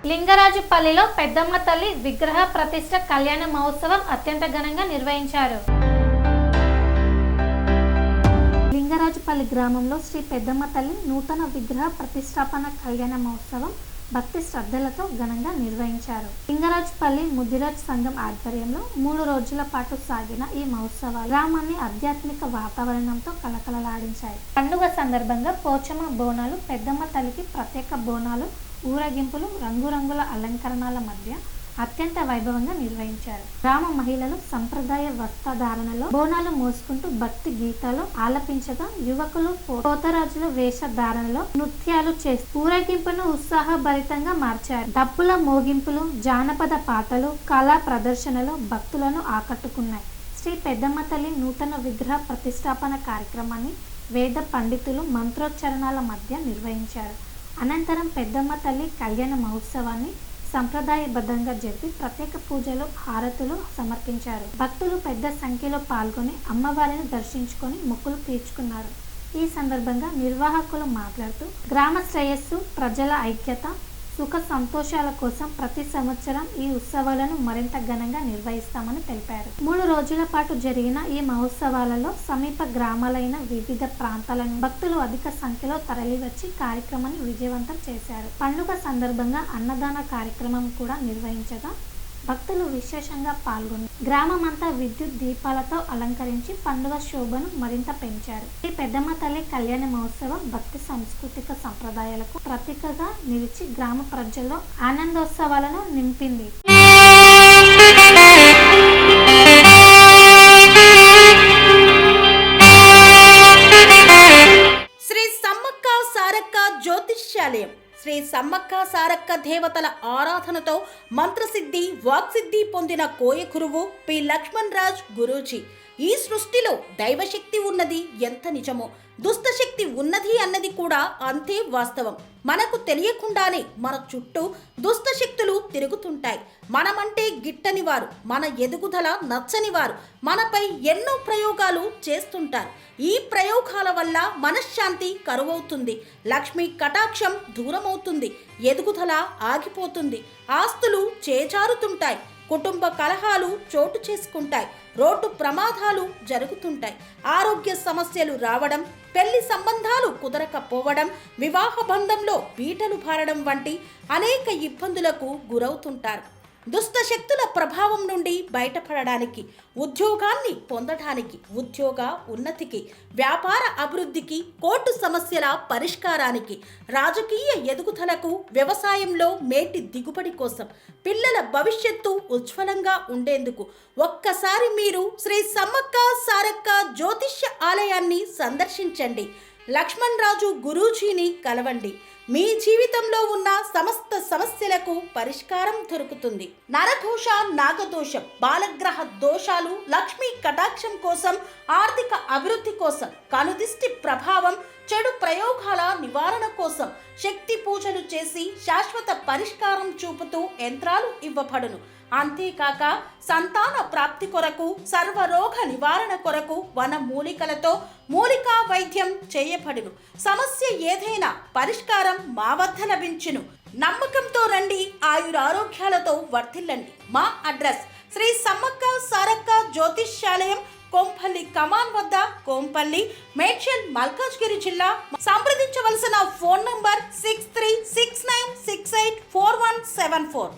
లింగరాజుపల్లిలో పెద్దమ్మ తల్లి విగ్రహ ప్రతిష్ఠ కళ్యాణ మహోత్సవం అత్యంత ఘనంగా నిర్వహించారు. లింగరాజుపల్లి గ్రామంలో శ్రీ పెద్దమ్మ తల్లి నూతన విగ్రహ ప్రతిష్టాపన కళ్యాణ మహోత్సవం భక్తి శ్రద్ధలతో ఘనంగా నిర్వహించారు. లింగరాజుపల్లి ముదిరాజ్ సంఘం ఆధ్వర్యంలో 3 రోజుల పాటు సాగిన ఈ మహోత్సవాలు గ్రామాన్ని ఆధ్యాత్మిక వాతావరణంతో కలకలలాడించాయి. పండుగ సందర్భంగా పోచమ్మ బోనాలు, పెద్దమ్మ తల్లికి ప్రత్యేక బోనాలు, ఊరేగింపులు, రంగురంగుల అలంకరణల మధ్య అత్యంత వైభవంగా నిర్వహించారు. గ్రామ మహిళలు సంప్రదాయ వస్త్రధారణలో బోనాలు మోసుకుంటూ భక్తి గీతాలు ఆలపించగా, యువకులు పోతరాజుల వేషధారణలో నృత్యాలు చేస్తూ ఊరేగింపును ఉత్సాహభరితంగా మార్చారు. డప్పుల మోగింపులు, జానపద పాటలు, కళా ప్రదర్శనలు భక్తులను ఆకట్టుకున్నాయి. శ్రీ పెద్దమ్మ తల్లి నూతన విగ్రహ ప్రతిష్టాపన కార్యక్రమాన్ని వేద పండితులు మంత్రోచ్చరణాల మధ్య నిర్వహించారు. అనంతరం పెద్దమ్మ తల్లి కళ్యాణ మహోత్సవాన్ని సంప్రదాయబద్ధంగా జరిపి ప్రత్యేక పూజలు, హారతులు సమర్పించారు. భక్తులు పెద్ద సంఖ్యలో పాల్గొని అమ్మవారిని దర్శించుకొని మొక్కులు తీర్చుకున్నారు. ఈ సందర్భంగా నిర్వాహకులు మాట్లాడుతూ గ్రామ శ్రేయస్సు, ప్రజల ఐక్యత, సుఖ సంతోషాల కోసం ప్రతి సంవత్సరం ఈ ఉత్సవాలను మరింత ఘనంగా నిర్వహిస్తామని తెలిపారు. 3 రోజుల పాటు జరిగిన ఈ మహోత్సవాలలో సమీప గ్రామాలైన వివిధ ప్రాంతాల భక్తులు అధిక సంఖ్యలో తరలివచ్చి కార్యక్రమాన్ని విజయవంతం చేశారు. పండుగ సందర్భంగా అన్నదాన కార్యక్రమం కూడా నిర్వహించగా భక్తులు విశేషంగా పాల్గొన్నారు. గ్రామమంతా విద్యుత్ దీపాలతో అలంకరించి పండుగ శోభను మరింత పెంచారు. ఈ పెద్దమ్మ తల్లి కళ్యాణ మహోత్సవం భక్తి సాంస్కృతిక సంప్రదాయాలకు ప్రతీకగా నిలిచి గ్రామ ప్రజల్లో ఆనందోత్సవాలను నింపింది. శ్రీ సమ్మక్క సారక్క జ్యోతిష్యాలయం శ్రీ సమ్మక్క సారక్క దేవతల ఆరాధనతో మంత్రసిద్ధి, వాక్సిద్ధి పొందిన కోయ గురువు పి లక్ష్మణ్ రాజ్ గురూజీ. ఈ సృష్టిలో దైవశక్తి ఉన్నది ఎంత నిజమో, దుష్టశక్తి ఉన్నది అన్నది కూడా అంతే వాస్తవం. మనకు తెలియకుండానే మన చుట్టూ దుష్టశక్తులు తిరుగుతుంటాయి. మనమంటే గిట్టని వారు, మన ఎదుగుదల నచ్చని వారు మనపై ఎన్నో ప్రయోగాలు చేస్తుంటారు. ఈ ప్రయోగాల వల్ల మనశ్శాంతి కరువవుతుంది, లక్ష్మీ కటాక్షం దూరమవుతుంది, ఎదుగుదల ఆగిపోతుంది, ఆస్తులు చేజారుతుంటాయి, కుటుంబ కలహాలు చోటు చేసుకుంటాయి, రోడ్డు ప్రమాదాలు జరుగుతుంటాయి, ఆరోగ్య సమస్యలు రావడం, పెళ్లి సంబంధాలు కుదరకపోవడం, వివాహ బంధంలో పీటలు భారడం వంటి అనేక ఇబ్బందులకు గురవుతుంటారు. దుష్టశక్తుల ప్రభావం నుండి బయటపడడానికి, ఉద్యోగాన్ని పొందడానికి, ఉద్యోగ ఉన్నతికి, వ్యాపార అభివృద్ధికి, కోర్టు సమస్యల పరిష్కారానికి, రాజకీయ ఎదుగుదలకు, వ్యవసాయంలో మేటి దిగుబడి కోసం, పిల్లల భవిష్యత్తు ఉజ్వలంగా ఉండేందుకు ఒక్కసారి మీరు శ్రీ సమ్మక్క సారక్క జ్యోతిష్య ఆలయాన్ని సందర్శించండి. లక్ష్మణ్ రాజు గురూజీని కలవండి. మీ జీవితంలో ఉన్న సమస్త సమస్యలకు పరిష్కారం దొరుకుతుంది. నరదోష, నాగదోషం, బాలగ్రహ దోషాలు, లక్ష్మీ కటాక్షం కోసం, ఆర్థిక అభివృద్ధి కోసం, కనుదిష్టి ప్రభావం, చెడు ప్రయోగాల నివారణ కోసం శక్తి పూజలు చేసి శాశ్వత పరిష్కారం చూపుతూ యంత్రాలు ఇవ్వబడును. అంతేకాక సంతాన ప్రాప్తి కొరకు, సర్వరోగ నివారణ కొరకు వన మూలికలతో మూలికా వైద్యం చేయబడును. సమస్య ఏదైనా పరిష్కారం మా వద్ద లభించును. నమ్మకంతో రండి, ఆయురారోగ్యాలతో వర్ధిల్లండి. మా అడ్రస్ శ్రీ సమ్మక్క సారక్క జ్యోతిష్యాలయం, కొంపల్లి కమాన్ వద్ద, కొంపల్లి, మేడ్చల్, మల్కాజ్గిరి జిల్లా. సంప్రదించవలసిన ఫోన్ నంబర్ 6369684174.